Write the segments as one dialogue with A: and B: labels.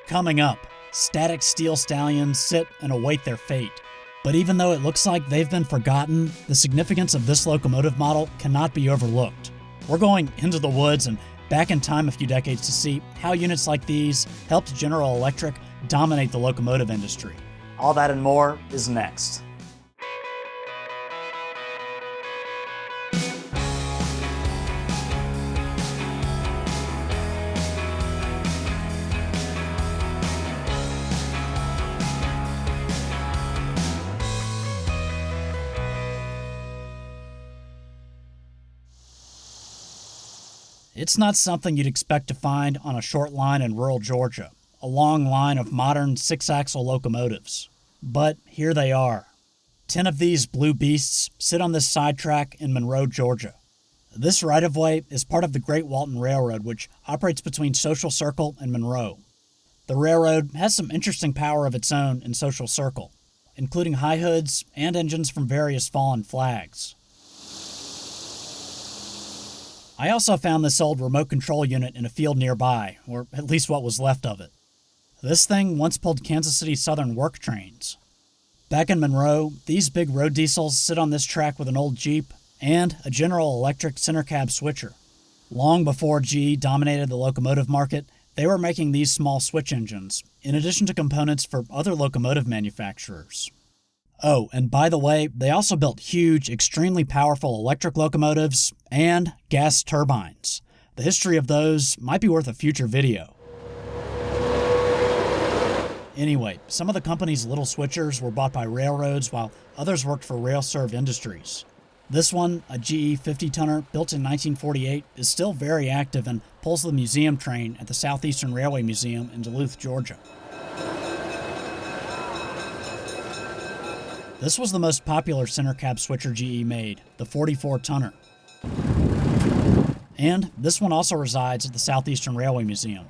A: Coming up, static steel stallions sit and await their fate. But even though it looks like they've been forgotten, the significance of this locomotive model cannot be overlooked. We're going into the woods and back in time a few decades to see how units like these helped General Electric dominate the locomotive industry. All that and more is next. It's not something you'd expect to find on a short line in rural Georgia, a long line of modern six-axle locomotives. But here they are. 10 of these blue beasts sit on this sidetrack in Monroe, Georgia. This right-of-way is part of the Great Walton Railroad, which operates between Social Circle and Monroe. The railroad has some interesting power of its own in Social Circle, including high hoods and engines from various fallen flags. I also found this old remote control unit in a field nearby, or at least what was left of it. This thing once pulled Kansas City Southern work trains. Back in Monroe, these big road diesels sit on this track with an old Jeep and a General Electric center cab switcher. Long before GE dominated the locomotive market, they were making these small switch engines, in addition to components for other locomotive manufacturers. Oh, and by the way, they also built huge, extremely powerful electric locomotives and gas turbines. The history of those might be worth a future video. Anyway, some of the company's little switchers were bought by railroads while others worked for rail-served industries. This one, a GE 50-tonner built in 1948, is still very active and pulls the museum train at the Southeastern Railway Museum in Duluth, Georgia. This was the most popular center cab switcher GE made, the 44-tonner. And this one also resides at the Southeastern Railway Museum.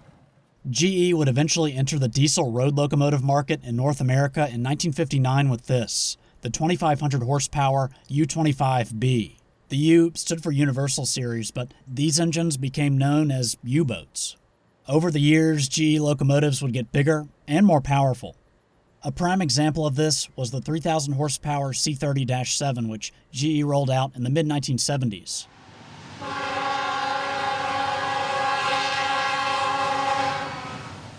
A: GE would eventually enter the diesel road locomotive market in North America in 1959 with this, the 2,500 horsepower U-25B. The U stood for Universal Series, but these engines became known as U-boats. Over the years, GE locomotives would get bigger and more powerful. A prime example of this was the 3,000 horsepower C30-7, which GE rolled out in the mid-1970s.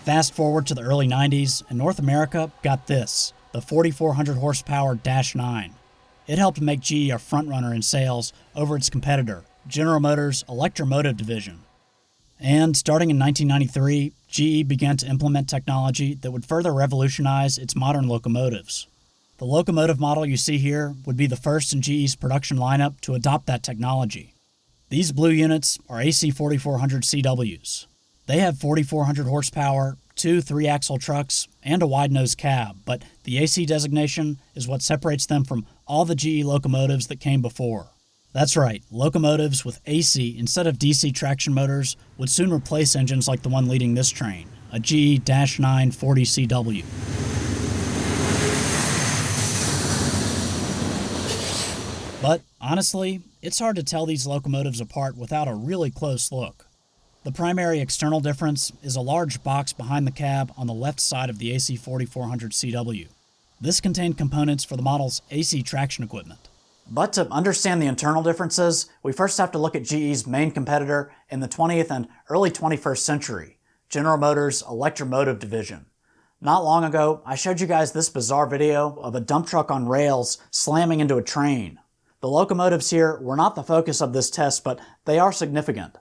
A: Fast forward to the early 90s, and North America got this, the 4,400 horsepower -9. It helped make GE a frontrunner in sales over its competitor, General Motors' Electromotive division. And starting in 1993, GE began to implement technology that would further revolutionize its modern locomotives. The locomotive model you see here would be the first in GE's production lineup to adopt that technology. These blue units are AC 4400 CWs. They have 4,400 horsepower, 2 3-axle trucks, and a wide-nose cab, but the AC designation is what separates them from all the GE locomotives that came before. That's right, locomotives with AC instead of DC traction motors would soon replace engines like the one leading this train, a GE -940 CW. But honestly, it's hard to tell these locomotives apart without a really close look. The primary external difference is a large box behind the cab on the left side of the AC 4400 CW. This contained components for the model's AC traction equipment. But to understand the internal differences, we first have to look at GE's main competitor in the 20th and early 21st century, General Motors' Electromotive division. Not long ago, I showed you guys this bizarre video of a dump truck on rails slamming into a train. The locomotives here were not the focus of this test, but they are significant.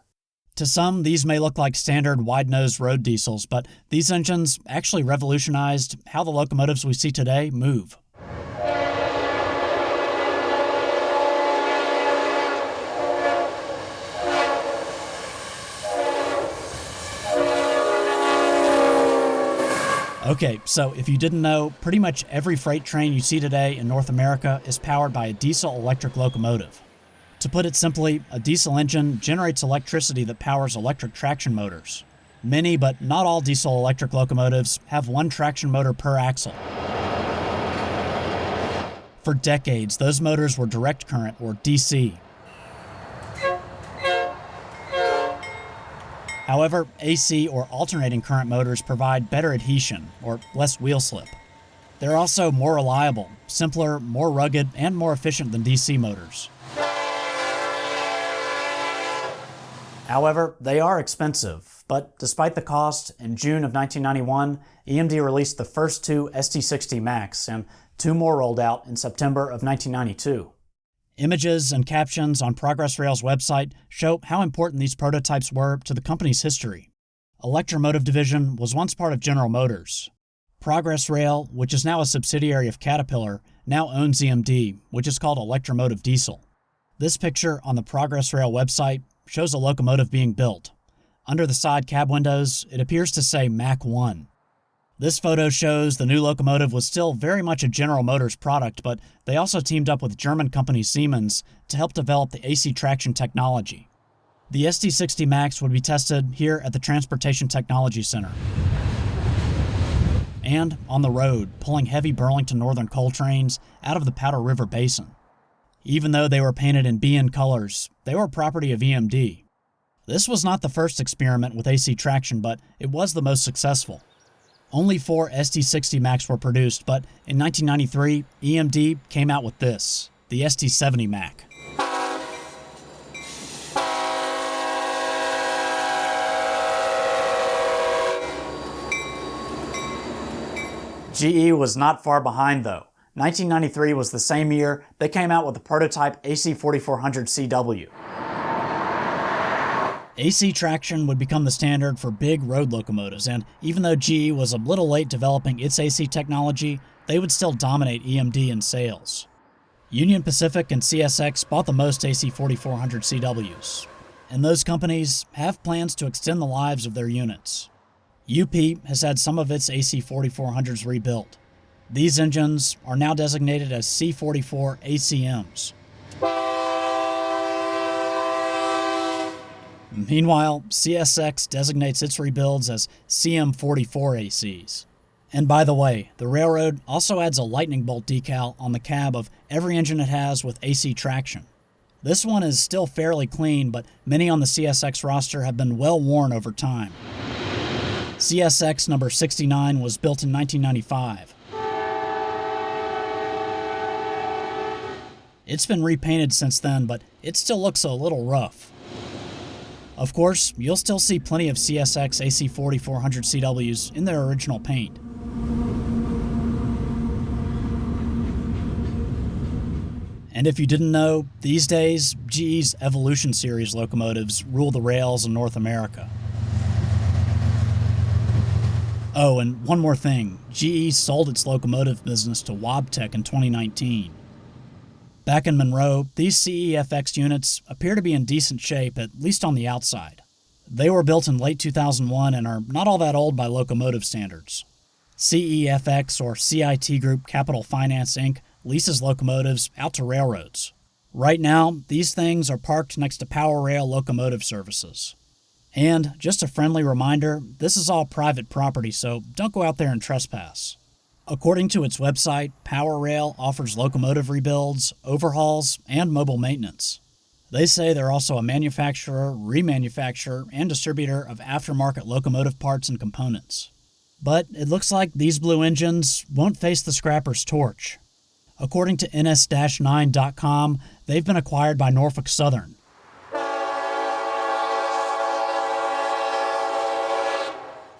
A: To some, these may look like standard wide-nose road diesels, but these engines actually revolutionized how the locomotives we see today move. Okay, so if you didn't know, pretty much every freight train you see today in North America is powered by a diesel-electric locomotive. To put it simply, a diesel engine generates electricity that powers electric traction motors. Many, but not all diesel-electric locomotives have one traction motor per axle. For decades, those motors were direct current, or DC. However, AC or alternating current motors provide better adhesion, or less wheel slip. They're also more reliable, simpler, more rugged, and more efficient than DC motors. However, they are expensive, but despite the cost, in June of 1991, EMD released the first two SD60 Max, and two more rolled out in September of 1992. Images and captions on Progress Rail's website show how important these prototypes were to the company's history. Electromotive Division was once part of General Motors. Progress Rail, which is now a subsidiary of Caterpillar, now owns EMD, which is called Electromotive Diesel. This picture on the Progress Rail website shows a locomotive being built. Under the side cab windows, it appears to say Mac 1. This photo shows the new locomotive was still very much a General Motors product, but they also teamed up with German company Siemens to help develop the AC traction technology. The SD60 Max would be tested here at the Transportation Technology Center. And on the road, pulling heavy Burlington Northern coal trains out of the Powder River Basin. Even though they were painted in BN colors, they were property of EMD. This was not the first experiment with AC traction, but it was the most successful. Only 4 SD60 Max were produced, but in 1993, EMD came out with this, the SD70 Max. GE was not far behind though. 1993 was the same year they came out with the prototype AC4400CW. AC traction would become the standard for big road locomotives, and even though GE was a little late developing its AC technology, they would still dominate EMD in sales. Union Pacific and CSX bought the most AC4400CWs, and those companies have plans to extend the lives of their units. UP has had some of its AC4400s rebuilt. These engines are now designated as C44 ACMs. Meanwhile, CSX designates its rebuilds as CM44 ACs. And by the way, the railroad also adds a lightning bolt decal on the cab of every engine it has with AC traction. This one is still fairly clean, but many on the CSX roster have been well worn over time. CSX number 69 was built in 1995. It's been repainted since then, but it still looks a little rough. Of course, you'll still see plenty of CSX AC4400CWs in their original paint. And if you didn't know, these days, GE's Evolution Series locomotives rule the rails in North America. Oh, and one more thing. GE sold its locomotive business to Wabtec in 2019. Back in Monroe, these CEFX units appear to be in decent shape, at least on the outside. They were built in late 2001 and are not all that old by locomotive standards. CEFX, or CIT Group Capital Finance Inc., leases locomotives out to railroads. Right now, these things are parked next to Power Rail locomotive services. And just a friendly reminder, this is all private property, so don't go out there and trespass. According to its website, Power Rail offers locomotive rebuilds, overhauls, and mobile maintenance. They say they're also a manufacturer, remanufacturer, and distributor of aftermarket locomotive parts and components. But it looks like these blue engines won't face the scrapper's torch. According to ns-9.com, they've been acquired by Norfolk Southern.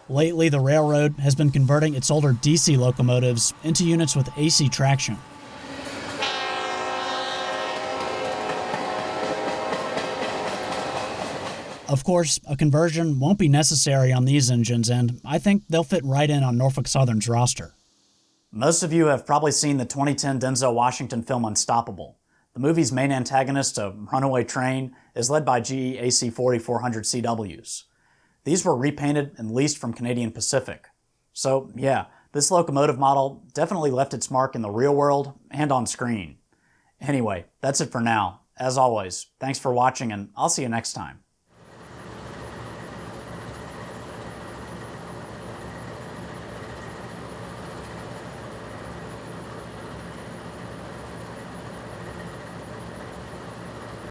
A: Lately, the railroad has been converting its older DC locomotives into units with AC traction. Of course, a conversion won't be necessary on these engines, and I think they'll fit right in on Norfolk Southern's roster. Most of you have probably seen the 2010 Denzel Washington film Unstoppable. The movie's main antagonist, a runaway train, is led by GE AC4400CWs. These were repainted and leased from Canadian Pacific. So yeah, this locomotive model definitely left its mark in the real world and on screen. Anyway, that's it for now. As always, thanks for watching, and I'll see you next time.